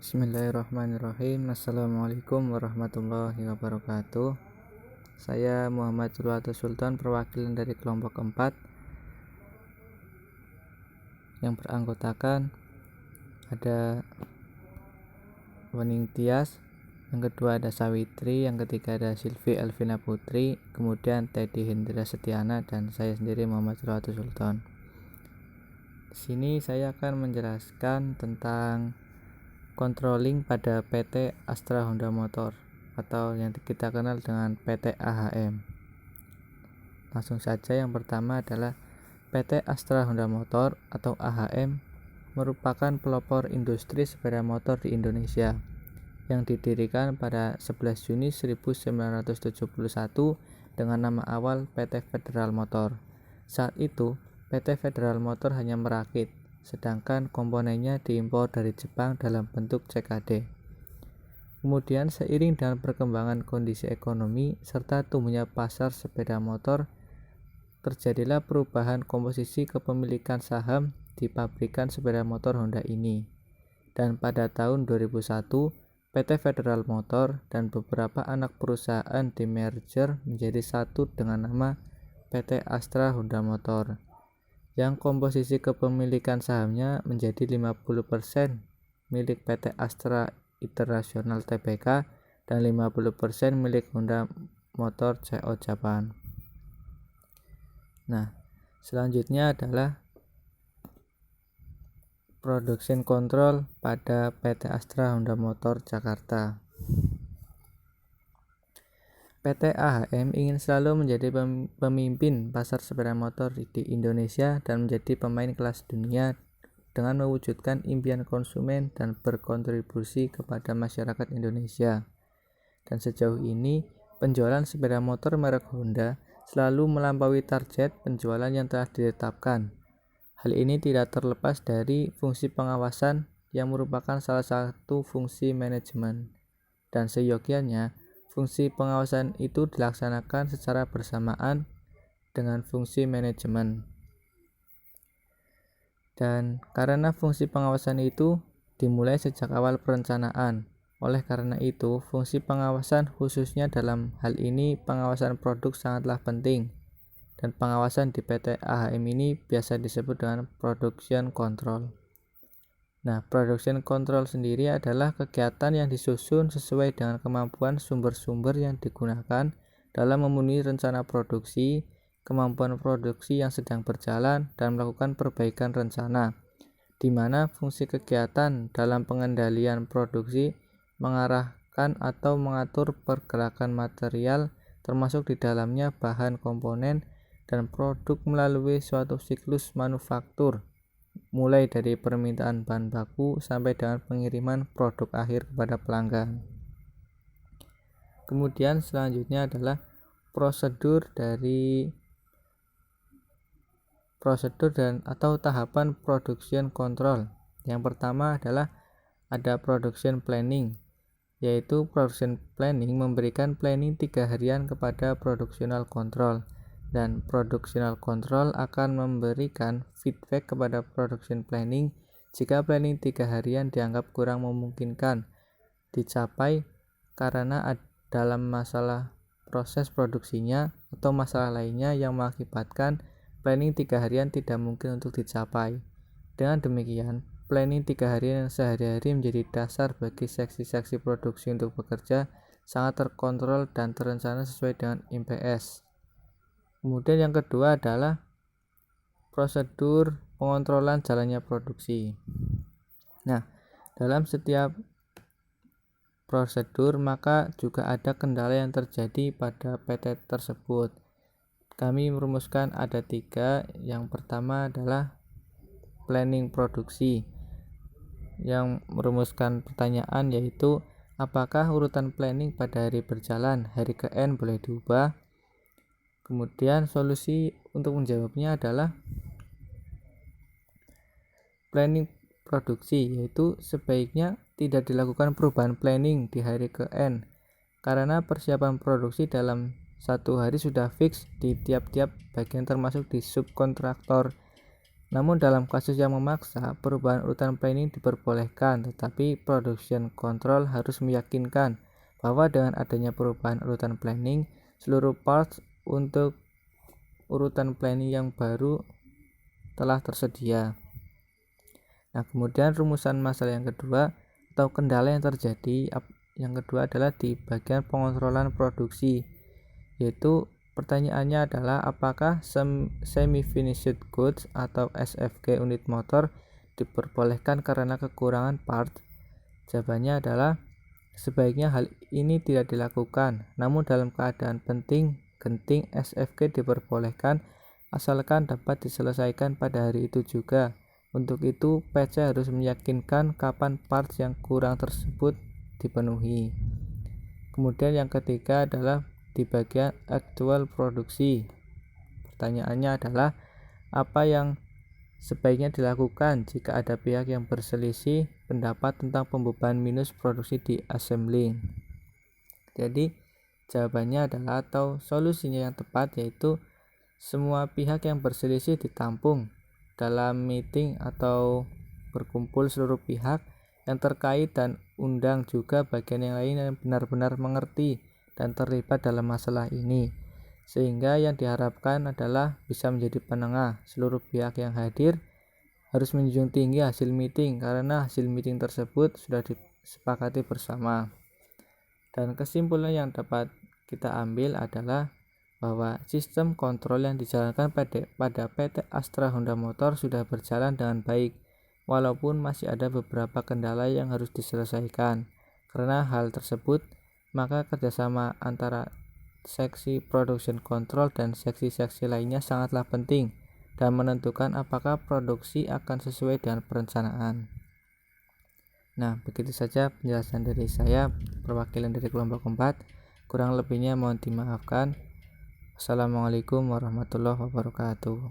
Bismillahirrahmanirrahim. Assalamualaikum warahmatullahi wabarakatuh. Saya Muhammad Julwato Sultan, perwakilan dari kelompok 4 yang beranggotakan ada Wening Tias, yang kedua ada Sawitri, yang ketiga ada Silvi Elvina Putri, kemudian Teddy Hendra Setiana, dan saya sendiri Muhammad Julwato Sultan. Di sini saya akan menjelaskan tentang controlling pada PT Astra Honda Motor atau yang kita kenal dengan PT AHM. Langsung saja, yang pertama adalah PT Astra Honda Motor atau AHM merupakan pelopor industri sepeda motor di Indonesia yang didirikan pada 11 Juni 1971 dengan nama awal PT Federal Motor. Saat itu PT Federal Motor hanya merakit, sedangkan komponennya diimpor dari Jepang dalam bentuk CKD. Kemudian seiring dengan perkembangan kondisi ekonomi serta tumbuhnya pasar sepeda motor, terjadilah perubahan komposisi kepemilikan saham di pabrikan sepeda motor Honda ini. Dan pada tahun 2001, PT Federal Motor dan beberapa anak perusahaan dimerger menjadi satu dengan nama PT Astra Honda Motor, yang komposisi kepemilikan sahamnya menjadi 50% milik PT Astra International Tbk dan 50% milik Honda Motor Co Japan. Nah, selanjutnya adalah production control pada PT Astra Honda Motor Jakarta. PT AHM ingin selalu menjadi pemimpin pasar sepeda motor di Indonesia dan menjadi pemain kelas dunia dengan mewujudkan impian konsumen dan berkontribusi kepada masyarakat Indonesia. Dan sejauh ini, penjualan sepeda motor merek Honda selalu melampaui target penjualan yang telah ditetapkan. Hal ini tidak terlepas dari fungsi pengawasan yang merupakan salah satu fungsi manajemen. Dan seyogianya, fungsi pengawasan itu dilaksanakan secara bersamaan dengan fungsi manajemen. Dan karena fungsi pengawasan itu dimulai sejak awal perencanaan, oleh karena itu fungsi pengawasan khususnya dalam hal ini pengawasan produk sangatlah penting. Dan pengawasan di PT AHM ini biasa disebut dengan production control. Nah, production control sendiri adalah kegiatan yang disusun sesuai dengan kemampuan sumber-sumber yang digunakan dalam memenuhi rencana produksi, kemampuan produksi yang sedang berjalan, dan melakukan perbaikan rencana, di mana fungsi kegiatan dalam pengendalian produksi mengarahkan atau mengatur pergerakan material, termasuk di dalamnya bahan komponen dan produk melalui suatu siklus manufaktur, mulai dari permintaan bahan baku sampai dengan pengiriman produk akhir kepada pelanggan. Kemudian selanjutnya adalah prosedur dan atau tahapan production control. Yang pertama adalah ada production planning, yaitu production planning memberikan planning 3 harian kepada productional control, dan productional control akan memberikan feedback kepada production planning jika planning 3 harian dianggap kurang memungkinkan dicapai karena dalam masalah proses produksinya atau masalah lainnya yang mengakibatkan planning 3 harian tidak mungkin untuk dicapai. Dengan demikian, planning 3 harian yang sehari-hari menjadi dasar bagi seksi-seksi produksi untuk bekerja sangat terkontrol dan terencana sesuai dengan MPS. Kemudian yang kedua adalah prosedur pengontrolan jalannya produksi. Nah, dalam setiap prosedur maka juga ada kendala yang terjadi pada PT tersebut. Kami merumuskan ada 3. Yang pertama adalah planning produksi, yang merumuskan pertanyaan yaitu apakah urutan planning pada hari berjalan hari ke N boleh diubah. Kemudian solusi untuk menjawabnya adalah planning produksi, yaitu sebaiknya tidak dilakukan perubahan planning di hari ke N karena persiapan produksi dalam satu hari sudah fix di tiap-tiap bagian termasuk di subkontraktor Namun dalam kasus yang memaksa, perubahan urutan planning diperbolehkan, tetapi production control harus meyakinkan bahwa dengan adanya perubahan urutan planning, seluruh parts untuk urutan planning yang baru telah tersedia. Nah, kemudian rumusan masalah yang kedua atau kendala yang terjadi yang kedua adalah di bagian pengontrolan produksi, yaitu pertanyaannya adalah apakah semi-finished goods atau SFG unit motor diperbolehkan karena kekurangan part? Jawabannya adalah sebaiknya hal ini tidak dilakukan, namun dalam keadaan genting SFG diperbolehkan asalkan dapat diselesaikan pada hari itu juga. Untuk itu, PC harus meyakinkan kapan parts yang kurang tersebut dipenuhi. Kemudian yang ketiga adalah di bagian aktual produksi. Pertanyaannya adalah apa yang sebaiknya dilakukan jika ada pihak yang berselisih pendapat tentang pembeban minus produksi di assembling. Jadi jawabannya adalah atau solusinya yang tepat yaitu semua pihak yang berselisih ditampung dalam meeting atau berkumpul seluruh pihak yang terkait dan undang juga bagian yang lain yang benar-benar mengerti dan terlibat dalam masalah ini, sehingga yang diharapkan adalah bisa menjadi penengah. Seluruh pihak yang hadir harus menjunjung tinggi hasil meeting karena hasil meeting tersebut sudah disepakati bersama. Dan kesimpulan yang dapat kita ambil adalah bahwa sistem kontrol yang dijalankan pada PT Astra Honda Motor sudah berjalan dengan baik, walaupun masih ada beberapa kendala yang harus diselesaikan. Karena hal tersebut, maka kerjasama antara seksi production control dan seksi-seksi lainnya sangatlah penting dan menentukan apakah produksi akan sesuai dengan perencanaan. Nah, begitu saja penjelasan dari saya, perwakilan dari kelompok 4. Kurang lebihnya mohon dimaafkan. Assalamualaikum warahmatullahi wabarakatuh.